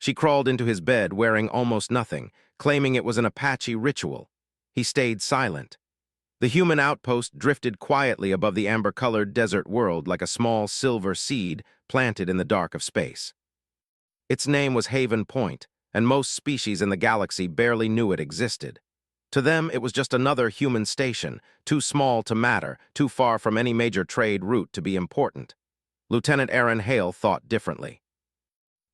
She crawled into his bed wearing almost nothing, claiming it was an Apache ritual. He stayed silent. The human outpost drifted quietly above the amber-colored desert world like a small silver seed planted in the dark of space. Its name was Haven Point, and most species in the galaxy barely knew it existed. To them, it was just another human station, too small to matter, too far from any major trade route to be important. Lieutenant Aaron Hale thought differently.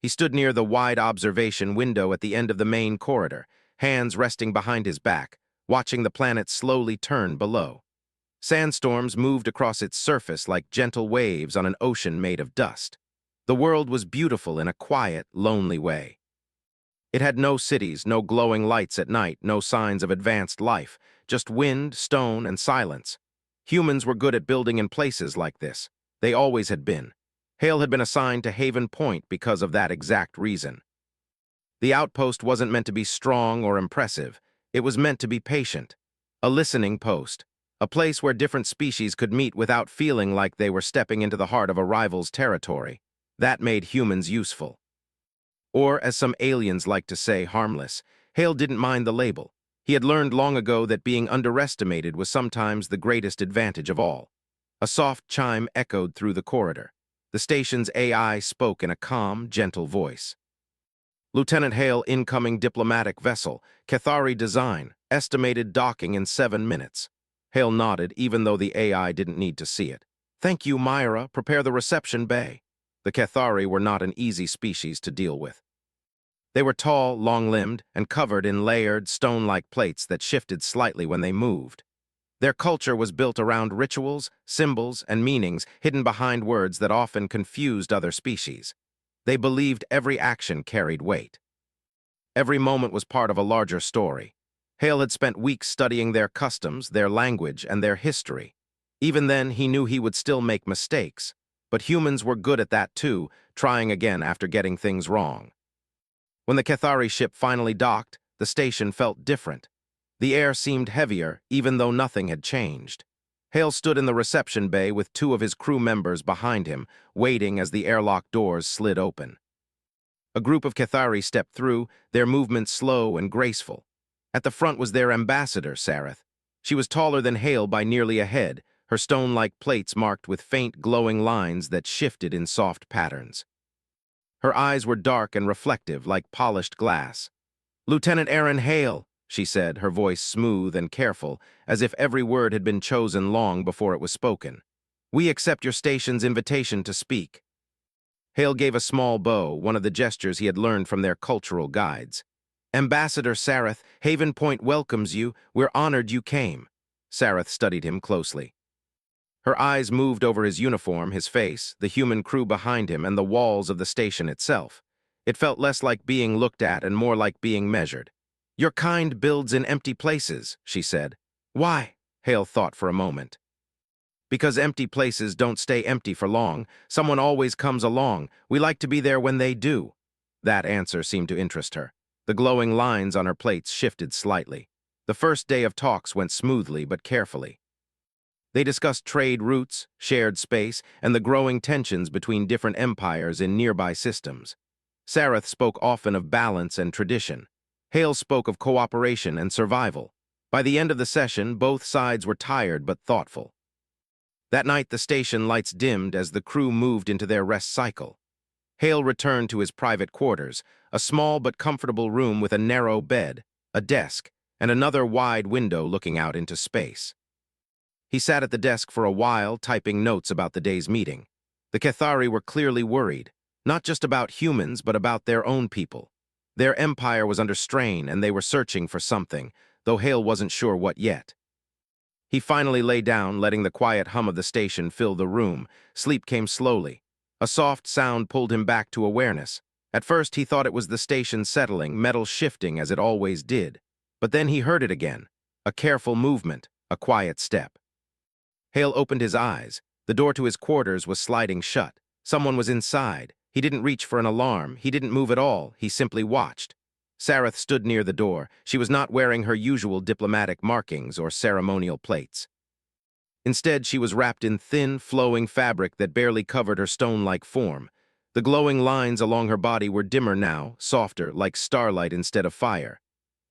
He stood near the wide observation window at the end of the main corridor, hands resting behind his back, watching the planet slowly turn below. Sandstorms moved across its surface like gentle waves on an ocean made of dust. The world was beautiful in a quiet, lonely way. It had no cities, no glowing lights at night, no signs of advanced life, just wind, stone, and silence. Humans were good at building in places like this. They always had been. Hale had been assigned to Haven Point because of that exact reason. The outpost wasn't meant to be strong or impressive. It was meant to be patient. A listening post. A place where different species could meet without feeling like they were stepping into the heart of a rival's territory. That made humans useful. Or, as some aliens like to say, harmless. Hale didn't mind the label. He had learned long ago that being underestimated was sometimes the greatest advantage of all. A soft chime echoed through the corridor. The station's AI spoke in a calm, gentle voice. Lieutenant Hale, incoming diplomatic vessel, Cathari design, estimated docking in 7 minutes. Hale nodded, even though the AI didn't need to see it. Thank you, Myra. Prepare the reception bay. The Cathari were not an easy species to deal with. They were tall, long-limbed, and covered in layered, stone-like plates that shifted slightly when they moved. Their culture was built around rituals, symbols, and meanings hidden behind words that often confused other species. They believed every action carried weight. Every moment was part of a larger story. Hale had spent weeks studying their customs, their language, and their history. Even then, he knew he would still make mistakes. But humans were good at that too, trying again after getting things wrong. When the Cathari ship finally docked, the station felt different. The air seemed heavier, even though nothing had changed. Hale stood in the reception bay with 2 of his crew members behind him, waiting as the airlock doors slid open. A group of Cathari stepped through, their movements slow and graceful. At the front was their ambassador, Sareth. She was taller than Hale by nearly a head, her stone-like plates marked with faint, glowing lines that shifted in soft patterns. Her eyes were dark and reflective, like polished glass. "Lieutenant Aaron Hale," she said, her voice smooth and careful, as if every word had been chosen long before it was spoken. "We accept your station's invitation to speak." Hale gave a small bow, one of the gestures he had learned from their cultural guides. "Ambassador Sareth, Haven Point welcomes you. We're honored you came." Sareth studied him closely. Her eyes moved over his uniform, his face, the human crew behind him, and the walls of the station itself. It felt less like being looked at and more like being measured. "Your kind builds in empty places," she said. "Why?" Hale thought for a moment. "Because empty places don't stay empty for long. Someone always comes along. We like to be there when they do." That answer seemed to interest her. The glowing lines on her plates shifted slightly. The first day of talks went smoothly but carefully. They discussed trade routes, shared space, and the growing tensions between different empires in nearby systems. Sareth spoke often of balance and tradition. Hale spoke of cooperation and survival. By the end of the session, both sides were tired but thoughtful. That night, the station lights dimmed as the crew moved into their rest cycle. Hale returned to his private quarters, a small but comfortable room with a narrow bed, a desk, and another wide window looking out into space. He sat at the desk for a while, typing notes about the day's meeting. The Cathari were clearly worried, not just about humans, but about their own people. Their empire was under strain, and they were searching for something, though Hale wasn't sure what yet. He finally lay down, letting the quiet hum of the station fill the room. Sleep came slowly. A soft sound pulled him back to awareness. At first, he thought it was the station settling, metal shifting as it always did. But then he heard it again. A careful movement, a quiet step. Hale opened his eyes. The door to his quarters was sliding shut. Someone was inside. He didn't reach for an alarm. He didn't move at all. He simply watched. Sareth stood near the door. She was not wearing her usual diplomatic markings or ceremonial plates. Instead, she was wrapped in thin, flowing fabric that barely covered her stone-like form. The glowing lines along her body were dimmer now, softer, like starlight instead of fire.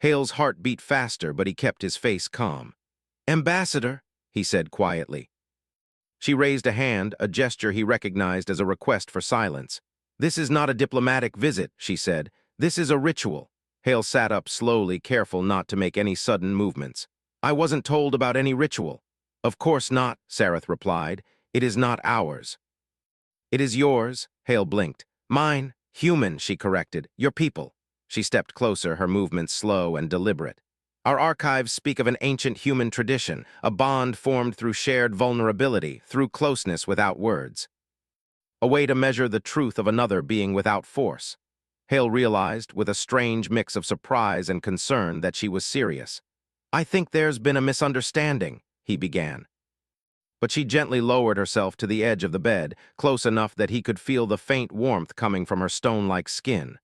Hale's heart beat faster, but he kept his face calm. "Ambassador," he said quietly. She raised a hand, a gesture he recognized as a request for silence. "This is not a diplomatic visit," she said. "This is a ritual." Hale sat up slowly, careful not to make any sudden movements. "I wasn't told about any ritual." "Of course not," Sareth replied. "It is not ours." "It is yours," Hale blinked. "Mine, human," she corrected. "Your people." She stepped closer, her movements slow and deliberate. "Our archives speak of an ancient human tradition, a bond formed through shared vulnerability, through closeness without words. A way to measure the truth of another being without force." Hale realized, with a strange mix of surprise and concern, that she was serious. "I think there's been a misunderstanding," he began. But she gently lowered herself to the edge of the bed, close enough that he could feel the faint warmth coming from her stone-like skin.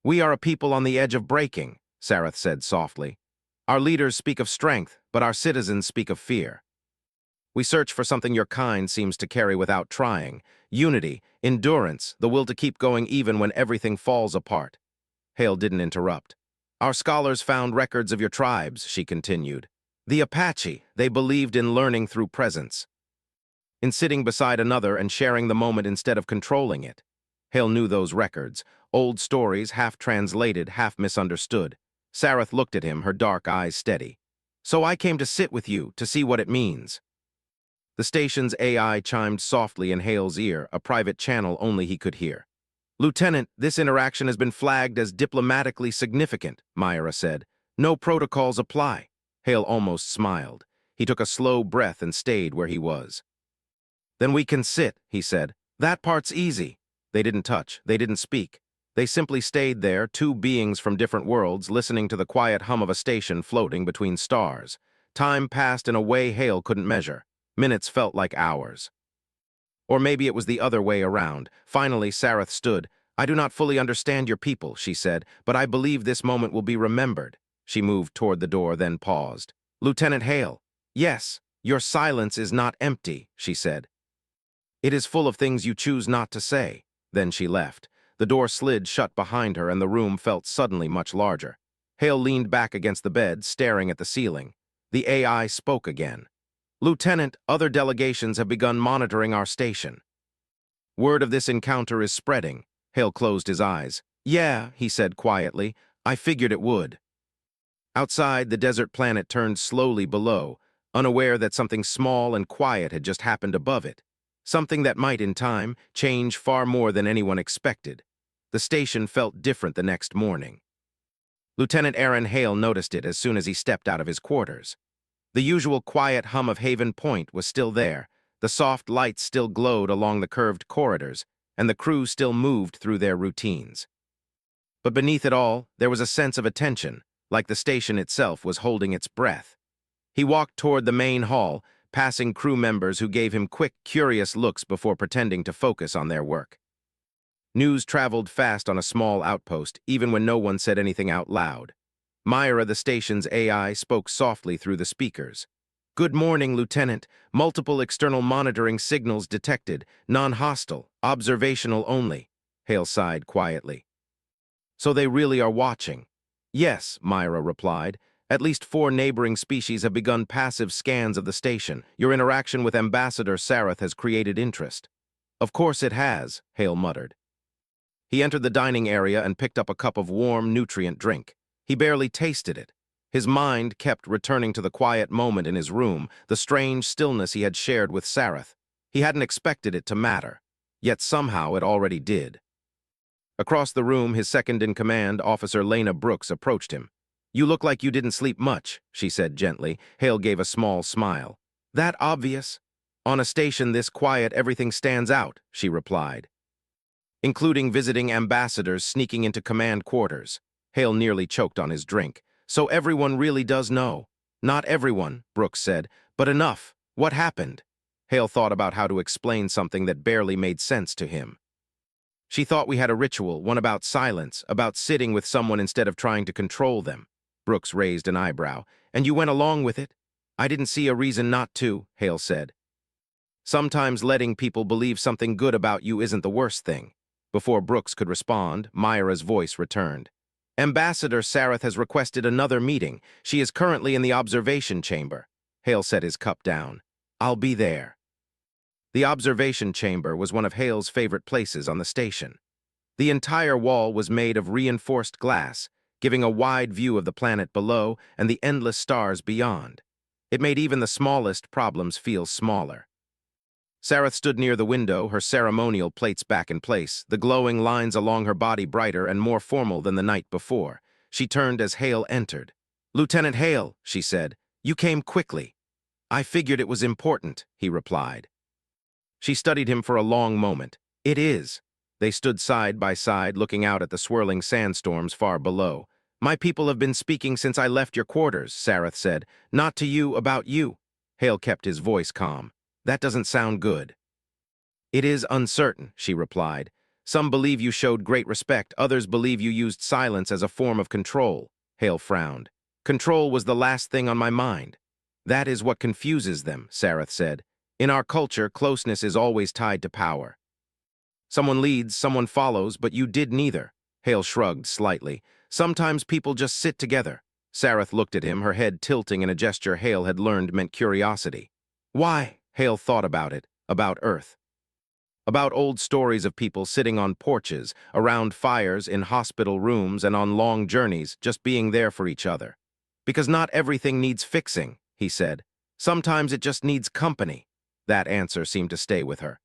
"We are a people on the edge of breaking," Sareth said softly. "Our leaders speak of strength, but our citizens speak of fear. We search for something your kind seems to carry without trying: unity, endurance, the will to keep going even when everything falls apart." Hale didn't interrupt. "Our scholars found records of your tribes," she continued. "The Apache, they believed in learning through presence, in sitting beside another and sharing the moment instead of controlling it." Hale knew those records, old stories, half translated, half misunderstood. Sareth looked at him, her dark eyes steady. "So I came to sit with you, to see what it means." The station's AI chimed softly in Hale's ear, a private channel only he could hear. "Lieutenant, this interaction has been flagged as diplomatically significant," Myra said. "No protocols apply." Hale almost smiled. He took a slow breath and stayed where he was. "Then we can sit," he said. "That part's easy." They didn't touch, they didn't speak. They simply stayed there, two beings from different worlds, listening to the quiet hum of a station floating between stars. Time passed in a way Hale couldn't measure. Minutes felt like hours. Or maybe it was the other way around. Finally, Sareth stood. "I do not fully understand your people," she said, "but I believe this moment will be remembered." She moved toward the door, then paused. "Lieutenant Hale." "Yes, your silence is not empty," she said. "It is full of things you choose not to say." Then she left. The door slid shut behind her, and the room felt suddenly much larger. Hale leaned back against the bed, staring at the ceiling. The AI spoke again. "Lieutenant, other delegations have begun monitoring our station. Word of this encounter is spreading." Hale closed his eyes. "Yeah," he said quietly. "I figured it would." Outside, the desert planet turned slowly below, unaware that something small and quiet had just happened above it. Something that might, in time, change far more than anyone expected. The station felt different the next morning. Lieutenant Aaron Hale noticed it as soon as he stepped out of his quarters. The usual quiet hum of Haven Point was still there, the soft lights still glowed along the curved corridors, and the crew still moved through their routines. But beneath it all, there was a sense of attention, like the station itself was holding its breath. He walked toward the main hall, passing crew members who gave him quick, curious looks before pretending to focus on their work. News traveled fast on a small outpost, even when no one said anything out loud. Myra, the station's AI, spoke softly through the speakers. "Good morning, Lieutenant. Multiple external monitoring signals detected. Non-hostile. Observational only." Hale sighed quietly. "So they really are watching?" "Yes," Myra replied. "At least 4 neighboring species have begun passive scans of the station. Your interaction with Ambassador Sareth has created interest." "Of course it has," Hale muttered. He entered the dining area and picked up a cup of warm, nutrient drink. He barely tasted it. His mind kept returning to the quiet moment in his room, the strange stillness he had shared with Sareth. He hadn't expected it to matter, yet somehow it already did. Across the room, his second-in-command, Officer Lena Brooks, approached him. "You look like you didn't sleep much," she said gently. Hale gave a small smile. "That obvious? On a station this quiet, everything stands out," she replied. "Including visiting ambassadors sneaking into command quarters." Hale nearly choked on his drink. "So everyone really does know." "Not everyone," Brooks said, "but enough. What happened?" Hale thought about how to explain something that barely made sense to him. "She thought we had a ritual, one about silence, about sitting with someone instead of trying to control them." Brooks raised an eyebrow. "And you went along with it?" "I didn't see a reason not to," Hale said. "Sometimes letting people believe something good about you isn't the worst thing." Before Brooks could respond, Myra's voice returned. Ambassador Sareth has requested another meeting. She is currently in the observation chamber. Hale set his cup down. I'll be there. The observation chamber was one of Hale's favorite places on the station. The entire wall was made of reinforced glass, giving a wide view of the planet below and the endless stars beyond. It made even the smallest problems feel smaller. Sareth stood near the window, her ceremonial plates back in place, the glowing lines along her body brighter and more formal than the night before. She turned as Hale entered. "Lieutenant Hale," she said, "you came quickly." "I figured it was important," he replied. She studied him for a long moment. "It is." They stood side by side, looking out at the swirling sandstorms far below. "My people have been speaking since I left your quarters," Sareth said. "Not to you, about you." Hale kept his voice calm. "That doesn't sound good." "It is uncertain," she replied. "Some believe you showed great respect, others believe you used silence as a form of control." Hale frowned. "Control was the last thing on my mind." "That is what confuses them," Sareth said. "In our culture, closeness is always tied to power. Someone leads, someone follows, but you did neither." Hale shrugged slightly. "Sometimes people just sit together." Sareth looked at him, her head tilting in a gesture Hale had learned meant curiosity. "Why?" Hale thought about it, about Earth. About old stories of people sitting on porches, around fires, in hospital rooms, and on long journeys, just being there for each other. "Because not everything needs fixing," he said. "Sometimes it just needs company." That answer seemed to stay with her.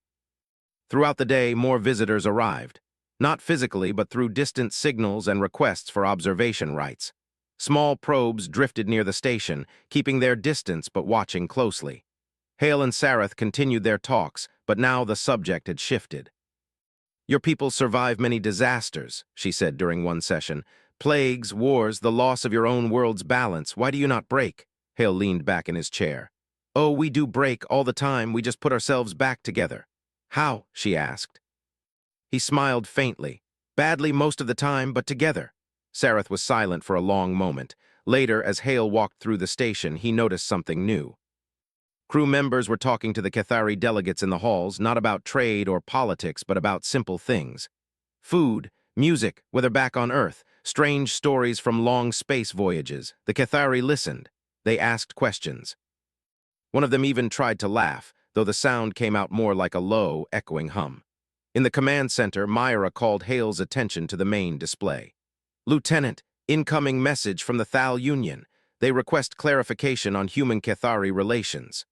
Throughout the day, more visitors arrived. Not physically, but through distant signals and requests for observation rights. Small probes drifted near the station, keeping their distance but watching closely. Hale and Sareth continued their talks, but now the subject had shifted. "Your people survive many disasters," she said during one session. "Plagues, wars, the loss of your own world's balance. Why do you not break?" Hale leaned back in his chair. "Oh, we do break all the time. We just put ourselves back together." "How?" she asked. He smiled faintly. "Badly most of the time, but together." Sareth was silent for a long moment. Later, as Hale walked through the station, he noticed something new. Crew members were talking to the Cathari delegates in the halls, not about trade or politics, but about simple things. Food, music, whether back on Earth, strange stories from long space voyages. The Cathari listened. They asked questions. One of them even tried to laugh, though the sound came out more like a low, echoing hum. In the command center, Myra called Hale's attention to the main display. "Lieutenant, incoming message from the Thal Union. They request clarification on human-Cathari relations."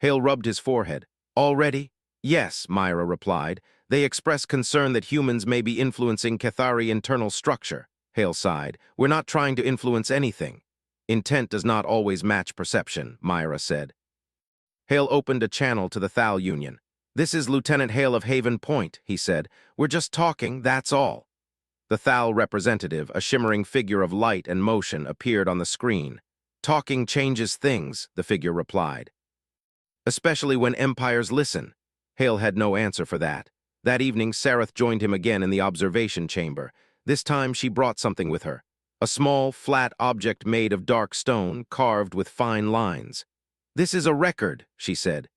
Hale rubbed his forehead. "Already?" "Yes," Myra replied. "They express concern that humans may be influencing Cathari internal structure." Hale sighed. "We're not trying to influence anything." "Intent does not always match perception," Myra said. Hale opened a channel to the Thal Union. "This is Lieutenant Hale of Haven Point," he said. "We're just talking, that's all." The Thal representative, a shimmering figure of light and motion, appeared on the screen. "Talking changes things," the figure replied. "Especially when empires listen." Hale had no answer for that. That evening, Sareth joined him again in the observation chamber. This time, she brought something with her. A small, flat object made of dark stone, carved with fine lines. "This is a record," she said,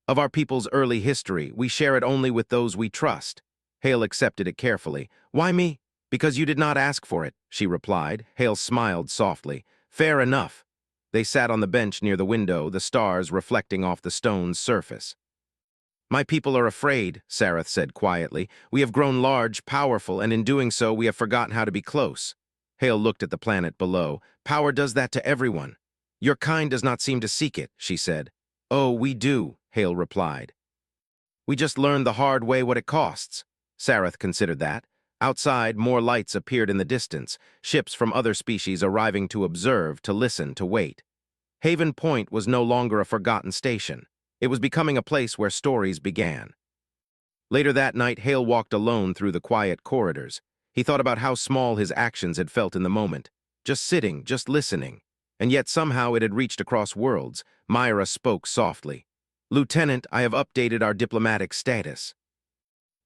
"of our people's early history. We share it only with those we trust." Hale accepted it carefully. "Why me?" "Because you did not ask for it," she replied. Hale smiled softly. "Fair enough." They sat on the bench near the window, the stars reflecting off the stone's surface. "My people are afraid," Sareth said quietly. "We have grown large, powerful, and in doing so we have forgotten how to be close." Hale looked at the planet below. "Power does that to everyone." "Your kind does not seem to seek it," she said. "Oh, we do," Hale replied. "We just learned the hard way what it costs." Sareth considered that. Outside, more lights appeared in the distance, ships from other species arriving to observe, to listen, to wait. Haven Point was no longer a forgotten station. It was becoming a place where stories began. Later that night, Hale walked alone through the quiet corridors. He thought about how small his actions had felt in the moment. Just sitting, just listening. And yet somehow it had reached across worlds. Myra spoke softly. "Lieutenant, I have updated our diplomatic status.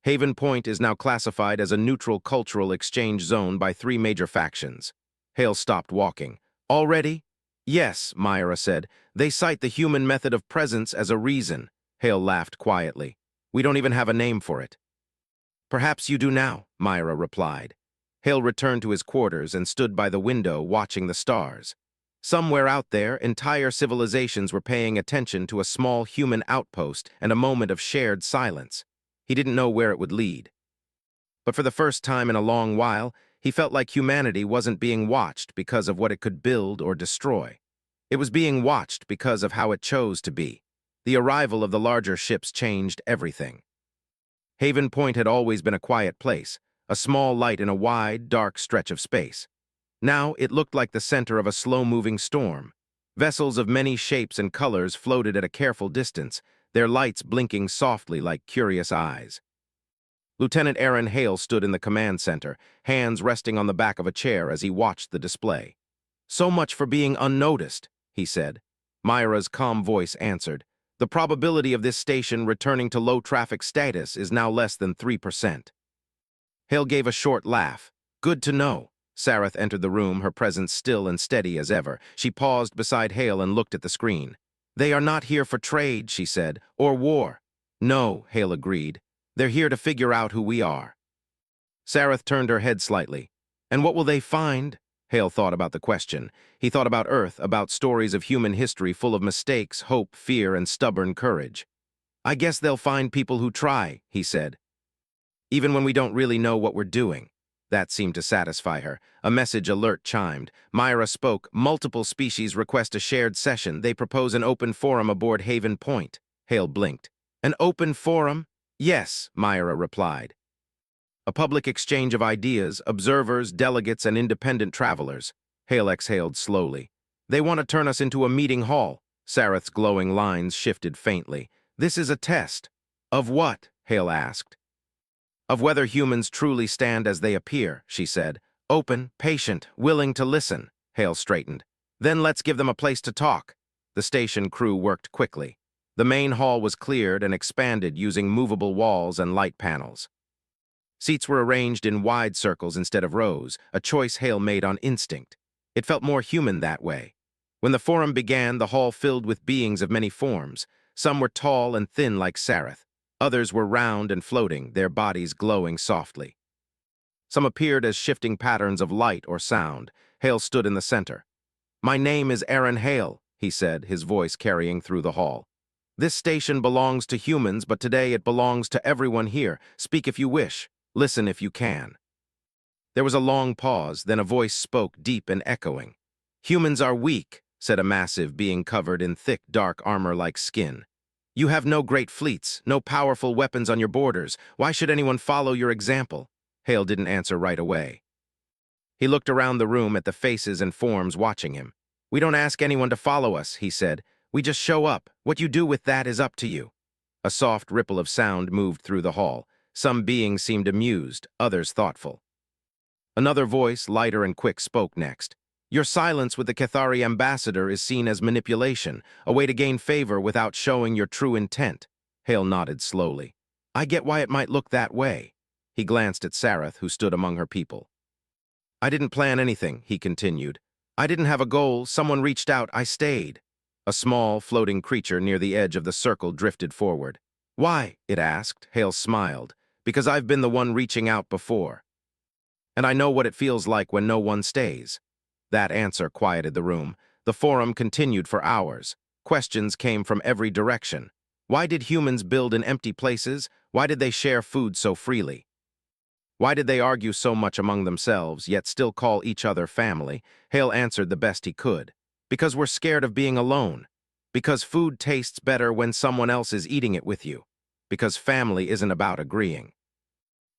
Haven Point is now classified as a neutral cultural exchange zone by 3 major factions." Hale stopped walking. "Already?" "Yes," Myra said. "They cite the human method of presence as a reason." Hale laughed quietly. "We don't even have a name for it." Perhaps you do now, Myra replied. Hale returned to his quarters and stood by the window watching the stars. Somewhere out there, entire civilizations were paying attention to a small human outpost and a moment of shared silence. He didn't know where it would lead. But for the first time in a long while, he felt like humanity wasn't being watched because of what it could build or destroy. It was being watched because of how it chose to be. The arrival of the larger ships changed everything. Haven Point had always been a quiet place, a small light in a wide, dark stretch of space. Now it looked like the center of a slow-moving storm. Vessels of many shapes and colors floated at a careful distance, their lights blinking softly like curious eyes. Lieutenant Aaron Hale stood in the command center, hands resting on the back of a chair as he watched the display. "So much for being unnoticed," he said. Myra's calm voice answered. "The probability of this station returning to low-traffic status is now less than 3%. Hale gave a short laugh. "Good to know." Sareth entered the room, her presence still and steady as ever. She paused beside Hale and looked at the screen. "They are not here for trade," she said, "or war." "No," Hale agreed. "They're here to figure out who we are." Sareth turned her head slightly. "And what will they find?" Hale thought about the question. He thought about Earth, about stories of human history full of mistakes, hope, fear, and stubborn courage. "I guess they'll find people who try," he said. "Even when we don't really know what we're doing." That seemed to satisfy her. A message alert chimed. Myra spoke. "Multiple species request a shared session. They propose an open forum aboard Haven Point." Hale blinked. "An open forum?" "Yes," Myra replied. "A public exchange of ideas, observers, delegates, and independent travelers." Hale exhaled slowly. "They want to turn us into a meeting hall." Sareth's glowing lines shifted faintly. "This is a test." "Of what?" Hale asked. "Of whether humans truly stand as they appear," she said. "Open, patient, willing to listen." Hale straightened. "Then let's give them a place to talk." The station crew worked quickly. The main hall was cleared and expanded using movable walls and light panels. Seats were arranged in wide circles instead of rows, a choice Hale made on instinct. It felt more human that way. When the forum began, the hall filled with beings of many forms. Some were tall and thin like Sareth. Others were round and floating, their bodies glowing softly. Some appeared as shifting patterns of light or sound. Hale stood in the center. "My name is Aaron Hale," he said, his voice carrying through the hall. "This station belongs to humans, but today it belongs to everyone here. Speak if you wish. Listen if you can." There was a long pause, then a voice spoke, deep and echoing. "Humans are weak," said a massive being covered in thick, dark armor like skin. "You have no great fleets, no powerful weapons on your borders. Why should anyone follow your example?" Hale didn't answer right away. He looked around the room at the faces and forms watching him. "We don't ask anyone to follow us," he said. "We just show up. What you do with that is up to you." A soft ripple of sound moved through the hall. Some beings seemed amused, others thoughtful. Another voice, lighter and quick, spoke next. "Your silence with the Cathari ambassador is seen as manipulation, a way to gain favor without showing your true intent." Hale nodded slowly. "I get why it might look that way." He glanced at Sareth, who stood among her people. "I didn't plan anything," he continued. "I didn't have a goal. Someone reached out. I stayed." A small, floating creature near the edge of the circle drifted forward. "Why?" it asked. Hale smiled. "Because I've been the one reaching out before. And I know what it feels like when no one stays." That answer quieted the room. The forum continued for hours. Questions came from every direction. Why did humans build in empty places? Why did they share food so freely? Why did they argue so much among themselves, yet still call each other family? Hale answered the best he could. "Because we're scared of being alone. Because food tastes better when someone else is eating it with you. Because family isn't about agreeing.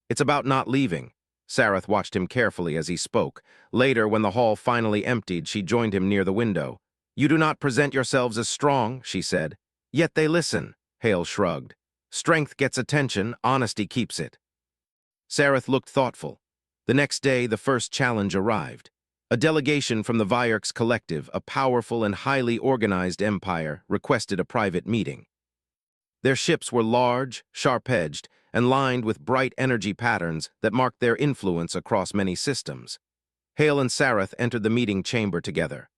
It's about not leaving." Sareth watched him carefully as he spoke. Later, when the hall finally emptied, she joined him near the window. "You do not present yourselves as strong," she said. "Yet they listen." Hale shrugged. "Strength gets attention, honesty keeps it." Sareth looked thoughtful. The next day, the first challenge arrived. A delegation from the Vyerks Collective, a powerful and highly organized empire, requested a private meeting. Their ships were large, sharp-edged, and lined with bright energy patterns that marked their influence across many systems. Hale and Sareth entered the meeting chamber together.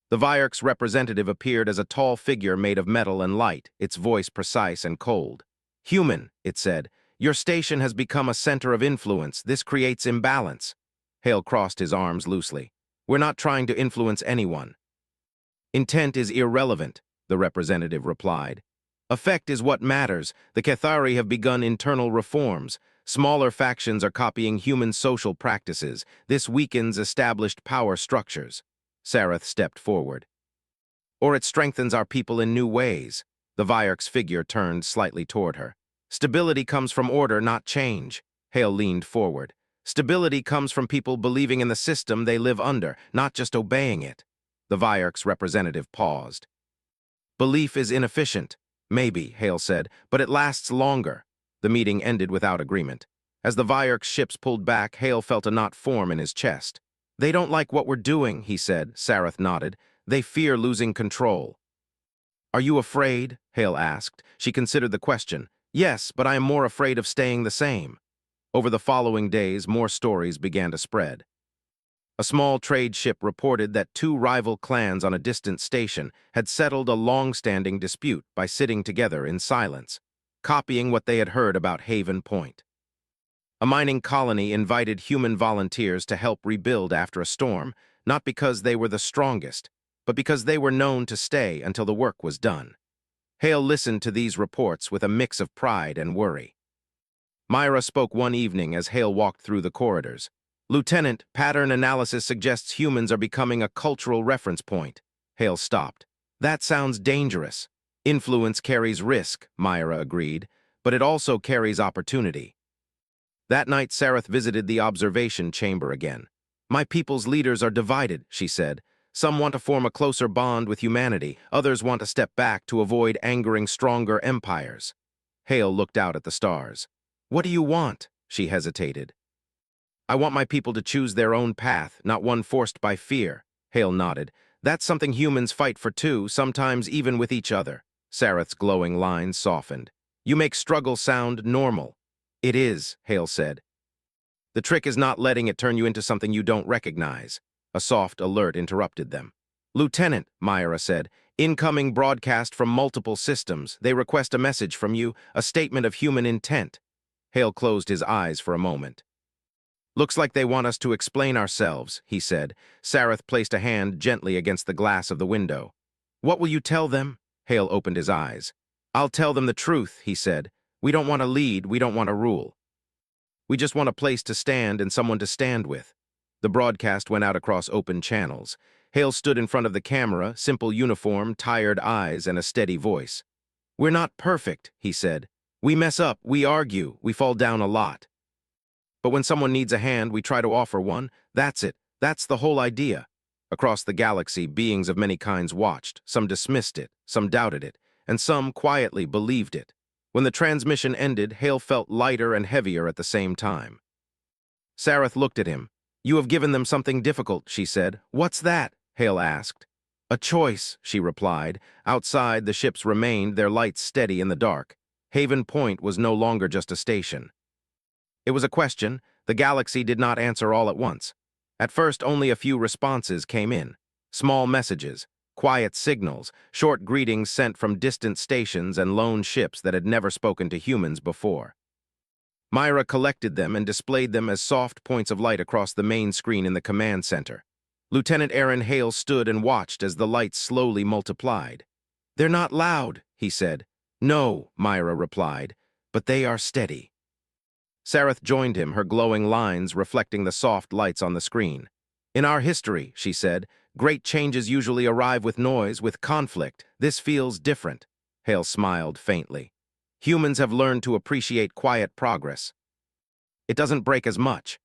The Vyerks representative appeared as a tall figure made of metal and light, its voice precise and cold. "Human," it said, Your station has become a center of influence. This creates imbalance. Hale crossed his arms loosely. We're not trying to influence anyone. Intent is irrelevant, the representative replied. Effect is what matters. The Cathari have begun internal reforms. Smaller factions are copying human social practices. This weakens established power structures. Sarath stepped forward. Or it strengthens our people in new ways. The Vyarch's figure turned slightly toward her. Stability comes from order, not change. Hale leaned forward. Stability comes from people believing in the system they live under, not just obeying it. The Vyarch's representative paused. Belief is inefficient. Maybe, Hale said, but it lasts longer. The meeting ended without agreement. As the Vyarch's ships pulled back, Hale felt a knot form in his chest. They don't like what we're doing, he said. Sarath nodded. They fear losing control. Are you afraid? Hale asked. She considered the question. Yes, but I am more afraid of staying the same. Over the following days, more stories began to spread. A small trade ship reported that two rival clans on a distant station had settled a long-standing dispute by sitting together in silence, copying what they had heard about Haven Point. A mining colony invited human volunteers to help rebuild after a storm, not because they were the strongest, but because they were known to stay until the work was done. Hale listened to these reports with a mix of pride and worry. Myra spoke one evening as Hale walked through the corridors. Lieutenant, pattern analysis suggests humans are becoming a cultural reference point. Hale stopped. That sounds dangerous. Influence carries risk, Myra agreed, but it also carries opportunity. That night, Sarath visited the observation chamber again. My people's leaders are divided, she said. Some want to form a closer bond with humanity. Others want to step back to avoid angering stronger empires. Hale looked out at the stars. What do you want? She hesitated. I want my people to choose their own path, not one forced by fear. Hale nodded. That's something humans fight for too, sometimes even with each other. Sarath's glowing lines softened. You make struggle sound normal. It is, Hale said. The trick is not letting it turn you into something you don't recognize. A soft alert interrupted them. Lieutenant, Myra said, incoming broadcast from multiple systems. They request a message from you, a statement of human intent. Hale closed his eyes for a moment. Looks like they want us to explain ourselves, he said. Sarath placed a hand gently against the glass of the window. What will you tell them? Hale opened his eyes. I'll tell them the truth, he said. We don't want to lead, we don't want to rule. We just want a place to stand and someone to stand with. The broadcast went out across open channels. Hale stood in front of the camera, simple uniform, tired eyes, and a steady voice. We're not perfect, he said. We mess up, we argue, we fall down a lot. But when someone needs a hand, we try to offer one. That's it. That's the whole idea. Across the galaxy, beings of many kinds watched. Some dismissed it, some doubted it, and some quietly believed it. When the transmission ended, Hale felt lighter and heavier at the same time. Sarath looked at him. You have given them something difficult, she said. What's that? Hale asked. A choice, she replied. Outside, the ships remained, their lights steady in the dark. Haven Point was no longer just a station. It was a question. The galaxy did not answer all at once. At first, only a few responses came in. Small messages, quiet signals, short greetings sent from distant stations and lone ships that had never spoken to humans before. Myra collected them and displayed them as soft points of light across the main screen in the command center. Lieutenant Aaron Hale stood and watched as the lights slowly multiplied. They're not loud, he said. No, Myra replied, but they are steady. Sarath joined him, her glowing lines reflecting the soft lights on the screen. In our history, she said, great changes usually arrive with noise, with conflict. This feels different. Hale smiled faintly. Humans have learned to appreciate quiet progress. It doesn't break as much.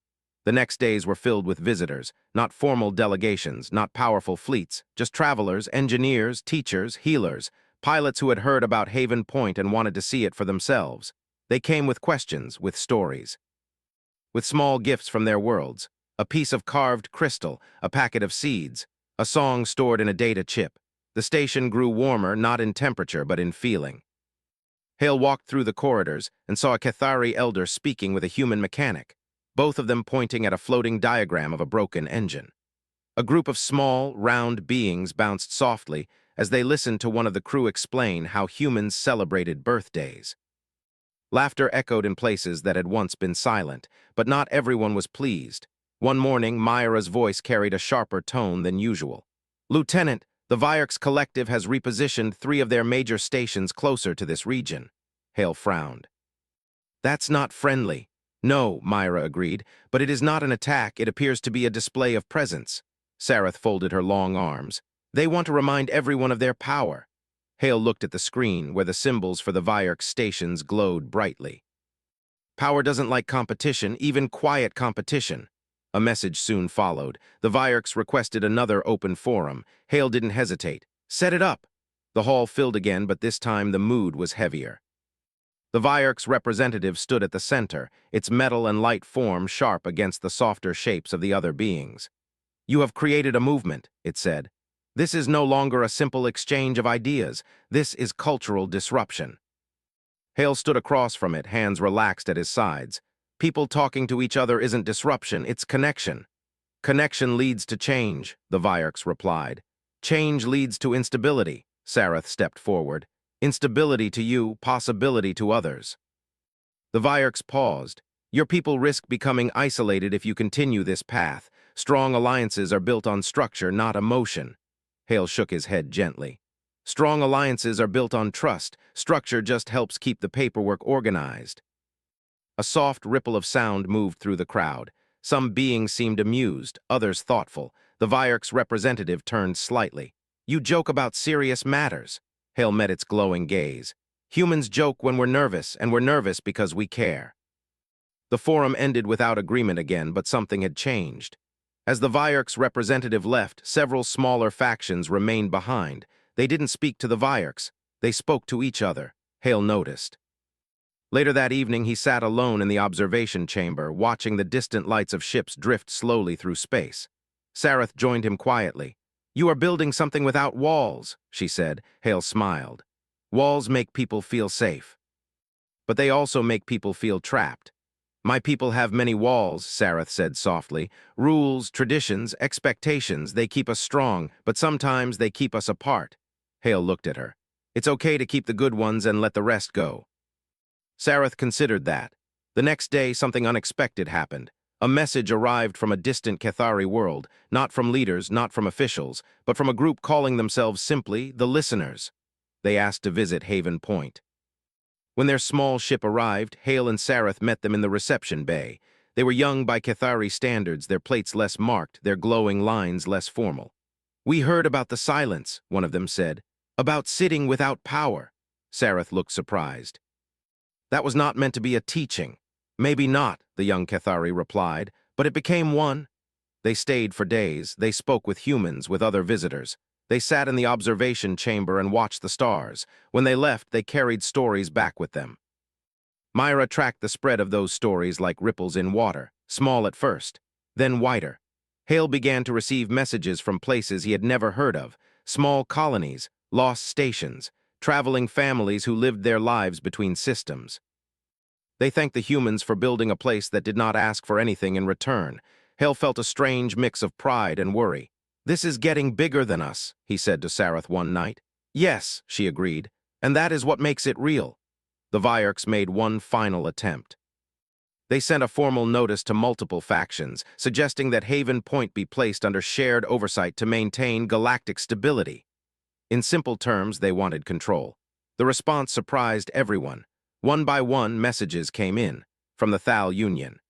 The next days were filled with visitors, not formal delegations, not powerful fleets, just travelers, engineers, teachers, healers, pilots who had heard about Haven Point and wanted to see it for themselves. They came with questions, with stories, with small gifts from their worlds, a piece of carved crystal, a packet of seeds, a song stored in a data chip. The station grew warmer, not in temperature, but in feeling. Hale walked through the corridors and saw a Cathari elder speaking with a human mechanic, both of them pointing at a floating diagram of a broken engine. A group of small, round beings bounced softly as they listened to one of the crew explain how humans celebrated birthdays. Laughter echoed in places that had once been silent, but not everyone was pleased. One morning, Myra's voice carried a sharper tone than usual. "Lieutenant, the Vyarks Collective has repositioned 3 of their major stations closer to this region." Hale frowned. "That's not friendly." "No," Myra agreed, "but it is not an attack. It appears to be a display of presence." Sareth folded her long arms. "They want to remind everyone of their power." Hale looked at the screen, where the symbols for the Vyark stations glowed brightly. "Power doesn't like competition, even quiet competition." A message soon followed. The Vyarks requested another open forum. Hale didn't hesitate. "Set it up." The hall filled again, but this time the mood was heavier. The Vyarks' representative stood at the center, its metal and light form sharp against the softer shapes of the other beings. "You have created a movement," it said. "This is no longer a simple exchange of ideas. This is cultural disruption." Hale stood across from it, hands relaxed at his sides. "People talking to each other isn't disruption, it's connection." "Connection leads to change," the Vyarks replied. "Change leads to instability." Sareth stepped forward. "Instability to you, possibility to others." The Vyarks paused. "Your people risk becoming isolated if you continue this path. Strong alliances are built on structure, not emotion." Hale shook his head gently. "Strong alliances are built on trust. Structure just helps keep the paperwork organized." A soft ripple of sound moved through the crowd. Some beings seemed amused, others thoughtful. The Vyarks' representative turned slightly. "You joke about serious matters." Hale met its glowing gaze. "Humans joke when we're nervous, and we're nervous because we care." The forum ended without agreement again, but something had changed. As the Vyarks' representative left, several smaller factions remained behind. They didn't speak to the Vyarks. They spoke to each other, Hale noticed. Later that evening, he sat alone in the observation chamber, watching the distant lights of ships drift slowly through space. Sareth joined him quietly. "You are building something without walls," she said. Hale smiled. "Walls make people feel safe. But they also make people feel trapped." "My people have many walls," Sareth said softly. "Rules, traditions, expectations, they keep us strong, but sometimes they keep us apart." Hale looked at her. "It's okay to keep the good ones and let the rest go." Sareth considered that. The next day, something unexpected happened. A message arrived from a distant Cathari world, not from leaders, not from officials, but from a group calling themselves simply the Listeners. They asked to visit Haven Point. When their small ship arrived, Hale and Sareth met them in the reception bay. They were young by Cathari standards, their plates less marked, their glowing lines less formal. "We heard about the silence," one of them said. "About sitting without power." Sareth looked surprised. "That was not meant to be a teaching." "Maybe not," the young Cathari replied, "but it became one." They stayed for days. They spoke with humans, with other visitors. They sat in the observation chamber and watched the stars. When they left, they carried stories back with them. Myra tracked the spread of those stories like ripples in water, small at first, then wider. Hale began to receive messages from places he had never heard of, small colonies, lost stations, traveling families who lived their lives between systems. They thanked the humans for building a place that did not ask for anything in return. Hale felt a strange mix of pride and worry. "This is getting bigger than us," he said to Sareth one night. "Yes," she agreed, "and that is what makes it real." The Vyarks made one final attempt. They sent a formal notice to multiple factions, suggesting that Haven Point be placed under shared oversight to maintain galactic stability. In simple terms, they wanted control. The response surprised everyone. One by one, messages came in, from the Thal Union,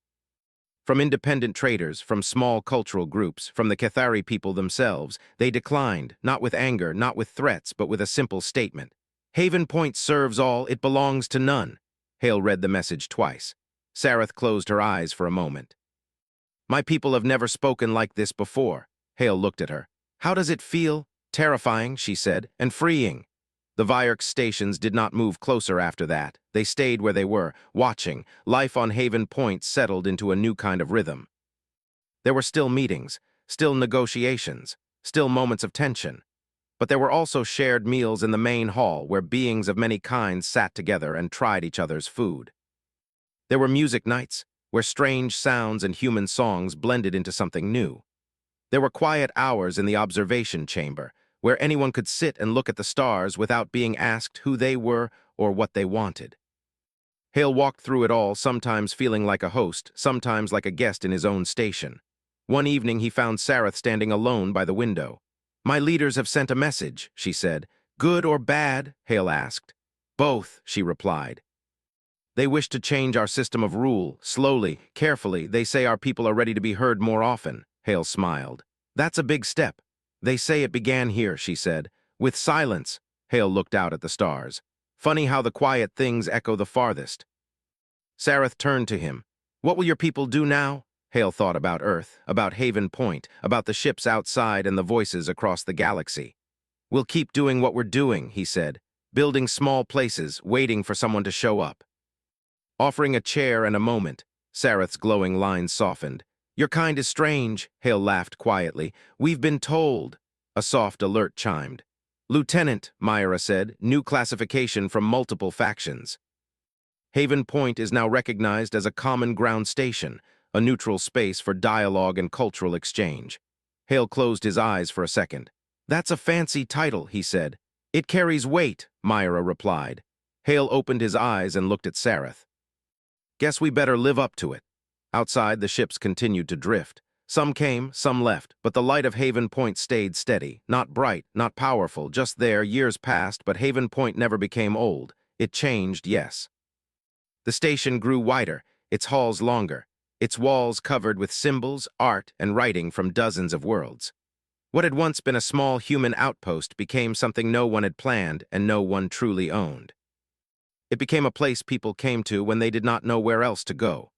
from independent traders, from small cultural groups, from the Cathari people themselves. They declined, not with anger, not with threats, but with a simple statement. "Haven Point serves all, it belongs to none." Hale read the message twice. Sareth closed her eyes for a moment. "My people have never spoken like this before." Hale looked at her. "How does it feel?" "Terrifying," she said, "and freeing." The Vyarks stations did not move closer after that. They stayed where they were, watching. Life on Haven Point settled into a new kind of rhythm. There were still meetings, still negotiations, still moments of tension. But there were also shared meals in the main hall where beings of many kinds sat together and tried each other's food. There were music nights, where strange sounds and human songs blended into something new. There were quiet hours in the observation chamber, where anyone could sit and look at the stars without being asked who they were or what they wanted. Hale walked through it all, sometimes feeling like a host, sometimes like a guest in his own station. One evening he found Sareth standing alone by the window. "My leaders have sent a message," she said. "Good or bad?" Hale asked. "Both," she replied. "They wish to change our system of rule, slowly, carefully. They say our people are ready to be heard more often." Hale smiled. "That's a big step." "They say it began here," she said. "With silence." Hale looked out at the stars. "Funny how the quiet things echo the farthest." Sareth turned to him. "What will your people do now?" Hale thought about Earth, about Haven Point, about the ships outside and the voices across the galaxy. "We'll keep doing what we're doing," he said, "building small places, waiting for someone to show up." Offering a chair and a moment, Sareth's glowing lines softened. "Your kind is strange," Hale laughed quietly. "We've been told." A soft alert chimed. "Lieutenant," Myra said, "new classification from multiple factions." Haven Point is now recognized as a common ground station, a neutral space for dialogue and cultural exchange. Hale closed his eyes for a second. "That's a fancy title," he said. "It carries weight," Myra replied. Hale opened his eyes and looked at Sareth. "Guess we better live up to it." Outside, the ships continued to drift. Some came, some left, but the light of Haven Point stayed steady. Not bright, not powerful, just there. Years passed, but Haven Point never became old. It changed, yes. The station grew wider, its halls longer, its walls covered with symbols, art, and writing from dozens of worlds. What had once been a small human outpost became something no one had planned and no one truly owned. It became a place people came to when they did not know where else to go.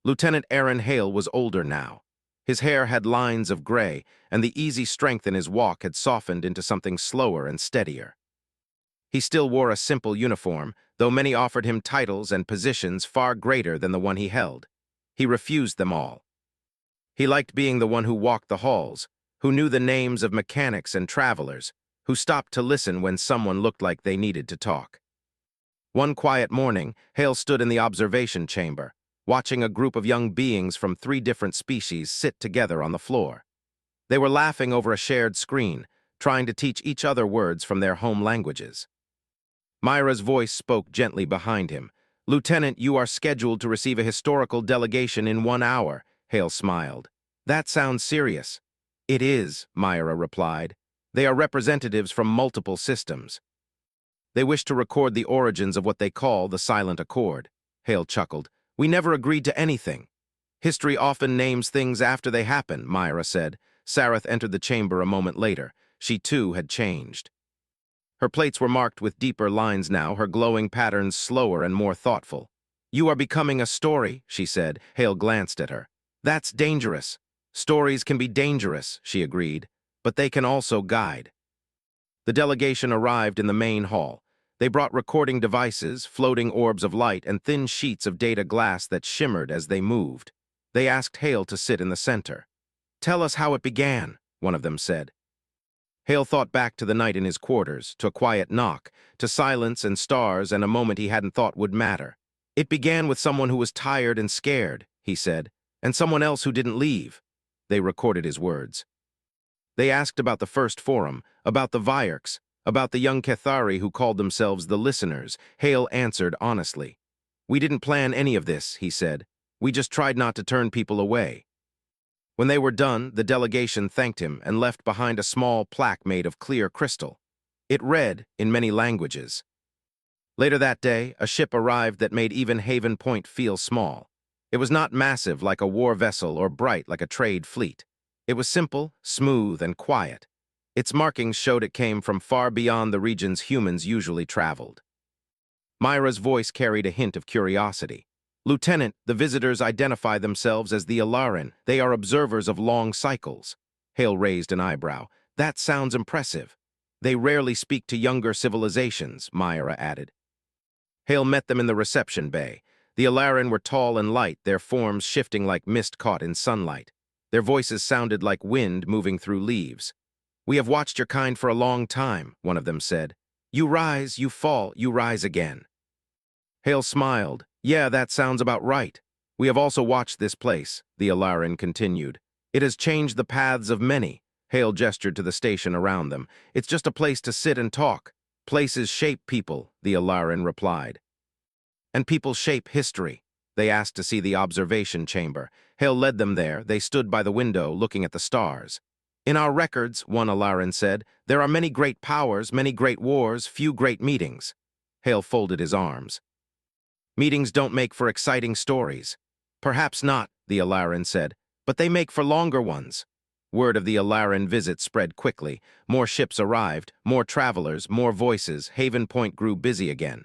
Lieutenant Aaron Hale was older now. His hair had lines of gray, and the easy strength in his walk had softened into something slower and steadier. He still wore a simple uniform, though many offered him titles and positions far greater than the one he held. He refused them all. He liked being the one who walked the halls, who knew the names of mechanics and travelers, who stopped to listen when someone looked like they needed to talk. One quiet morning, Hale stood in the observation chamber, watching a group of young beings from 3 different species sit together on the floor. They were laughing over a shared screen, trying to teach each other words from their home languages. Myra's voice spoke gently behind him. "Lieutenant, you are scheduled to receive a historical delegation in 1 hour," Hale smiled. "That sounds serious." "It is," Myra replied. "They are representatives from multiple systems. They wish to record the origins of what they call the Silent Accord." Hale chuckled. "We never agreed to anything." "History often names things after they happen," Myra said. Sareth entered the chamber a moment later. She too had changed. Her plates were marked with deeper lines now, her glowing patterns slower and more thoughtful. "You are becoming a story," she said. Hale glanced at her. "That's dangerous." "Stories can be dangerous," she agreed, "but they can also guide." The delegation arrived in the main hall. They brought recording devices, floating orbs of light, and thin sheets of data glass that shimmered as they moved. They asked Hale to sit in the center. "Tell us how it began," one of them said. Hale thought back to the night in his quarters, to a quiet knock, to silence and stars and a moment he hadn't thought would matter. "It began with someone who was tired and scared," he said, "and someone else who didn't leave." They recorded his words. They asked about the first forum, about the Vyerks, about the young Cathari who called themselves the Listeners. Hale answered honestly. "We didn't plan any of this," he said. "We just tried not to turn people away." When they were done, the delegation thanked him and left behind a small plaque made of clear crystal. It read, in many languages. Later that day, a ship arrived that made even Haven Point feel small. It was not massive like a war vessel or bright like a trade fleet. It was simple, smooth, and quiet. Its markings showed it came from far beyond the regions humans usually traveled. Myra's voice carried a hint of curiosity. "Lieutenant, the visitors identify themselves as the Alarin. They are observers of long cycles." Hale raised an eyebrow. "That sounds impressive." "They rarely speak to younger civilizations," Myra added. Hale met them in the reception bay. The Alarin were tall and light, their forms shifting like mist caught in sunlight. Their voices sounded like wind moving through leaves. "We have watched your kind for a long time," one of them said. "You rise, you fall, you rise again." Hale smiled. "Yeah, that sounds about right. We have also watched this place," the Alarin continued. "It has changed the paths of many." Hale gestured to the station around them. "It's just a place to sit and talk." "Places shape people," the Alarin replied. And people shape history. They asked to see the observation chamber. Hale led them there. They stood by the window, looking at the stars. In our records, one Alaran said, there are many great powers, many great wars, few great meetings. Hale folded his arms. Meetings don't make for exciting stories. Perhaps not, the Alaran said, but they make for longer ones. Word of the Alaran visit spread quickly. More ships arrived, more travelers, more voices. Haven Point grew busy again.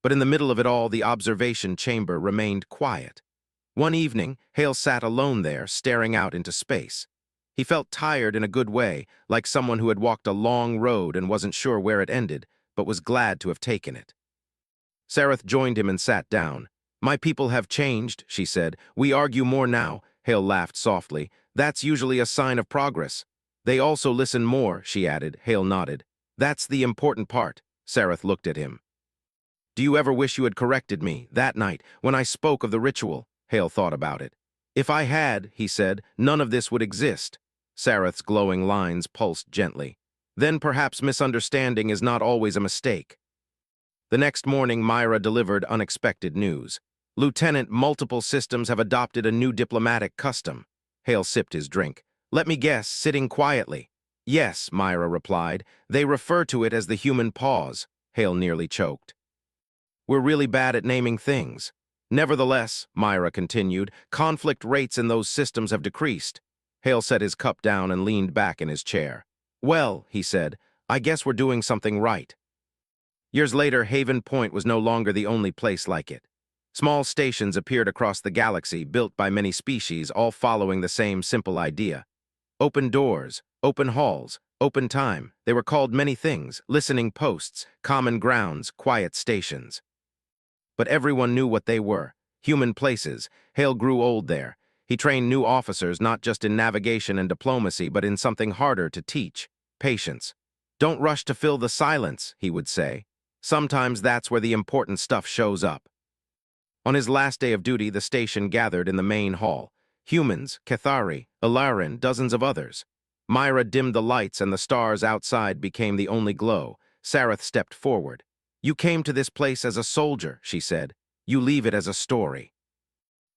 But in the middle of it all, the observation chamber remained quiet. One evening, Hale sat alone there, staring out into space. He felt tired in a good way, like someone who had walked a long road and wasn't sure where it ended, but was glad to have taken it. Sareth joined him and sat down. My people have changed, she said. We argue more now. Hale laughed softly. That's usually a sign of progress. They also listen more, she added. Hale nodded. That's the important part. Sareth looked at him. Do you ever wish you had corrected me, that night, when I spoke of the ritual? Hale thought about it. If I had, he said, none of this would exist. Sareth's glowing lines pulsed gently. Then perhaps misunderstanding is not always a mistake. The next morning, Myra delivered unexpected news. Lieutenant, multiple systems have adopted a new diplomatic custom. Hale sipped his drink. Let me guess, sitting quietly. Yes, Myra replied. They refer to it as the human pause. Hale nearly choked. We're really bad at naming things. Nevertheless, Myra continued, conflict rates in those systems have decreased. Hale set his cup down and leaned back in his chair. Well, he said, I guess we're doing something right. Years later, Haven Point was no longer the only place like it. Small stations appeared across the galaxy, built by many species, all following the same simple idea. Open doors, open halls, open time. They were called many things, listening posts, common grounds, quiet stations. But everyone knew what they were, human places. Hale grew old there. He trained new officers not just in navigation and diplomacy, but in something harder to teach, patience. Don't rush to fill the silence, he would say. Sometimes that's where the important stuff shows up. On his last day of duty, the station gathered in the main hall. Humans, Cathari, Ilaran, dozens of others. Myra dimmed the lights and the stars outside became the only glow. Sareth stepped forward. You came to this place as a soldier, she said. You leave it as a story.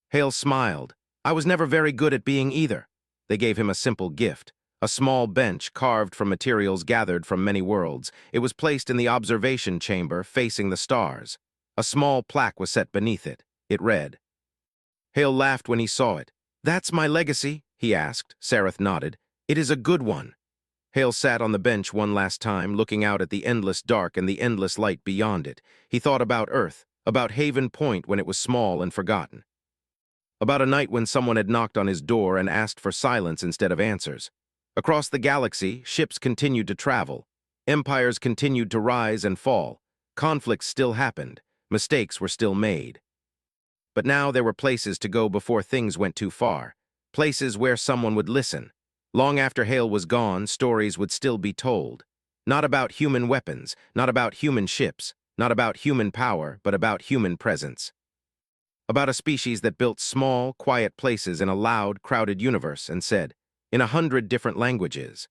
Hale smiled. I was never very good at being either. They gave him a simple gift. A small bench carved from materials gathered from many worlds. It was placed in the observation chamber, facing the stars. A small plaque was set beneath it. It read. Hale laughed when he saw it. That's my legacy, he asked. Sareth nodded. It is a good one. Hale sat on the bench one last time, looking out at the endless dark and the endless light beyond it. He thought about Earth, about Haven Point when it was small and forgotten. About a night when someone had knocked on his door and asked for silence instead of answers. Across the galaxy, ships continued to travel. Empires continued to rise and fall. Conflicts still happened. Mistakes were still made. But now there were places to go before things went too far. Places where someone would listen. Long after Hale was gone, stories would still be told. Not about human weapons, not about human ships, not about human power, but about human presence. About a species that built small, quiet places in a loud, crowded universe and said, in 100 different languages,